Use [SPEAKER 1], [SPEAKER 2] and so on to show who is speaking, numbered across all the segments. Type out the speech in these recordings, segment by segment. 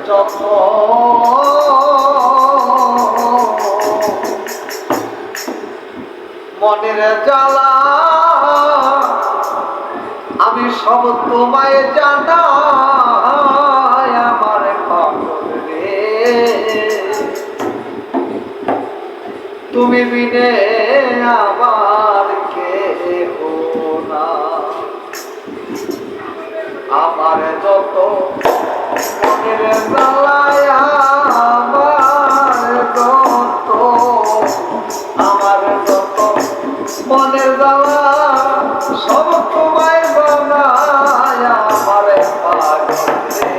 [SPEAKER 1] যত মনের জ্বালা আমি সব তোমায় জানাই আমার পাগল রে তুমি বিনে আমার কেহ না আমার যত মনের জ্বালায় আমার যত মনের জ্বালা সব তোমায় বানায় আমার পাগল রে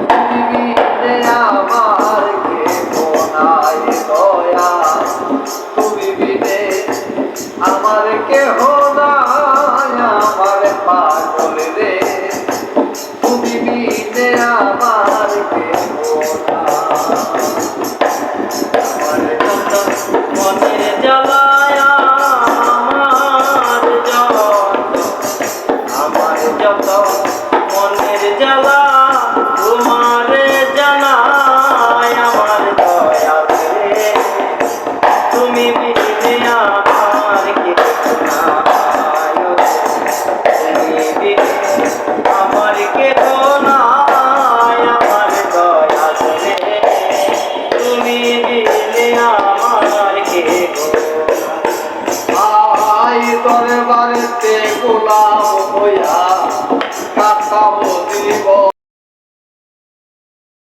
[SPEAKER 1] তুমি বিনে আমার কেহ নাই দয়া তুমি বিনে আমার কেহ নাই আমার পাগল রে তুমি বিনে আমার কেহ নাই
[SPEAKER 2] মনের জ্বালায় আমার যত মনের জ্বালা তোমারে জানাই আমার দয়া রে তুমি বিনে আমার কেহ নাই তুমি বিনে আমার কেহ নাই আমার দয়া রে তুমি বিনে আমার কেহ
[SPEAKER 1] আই দরবারেতে গোলাম হইয়া কাটাবো জীবন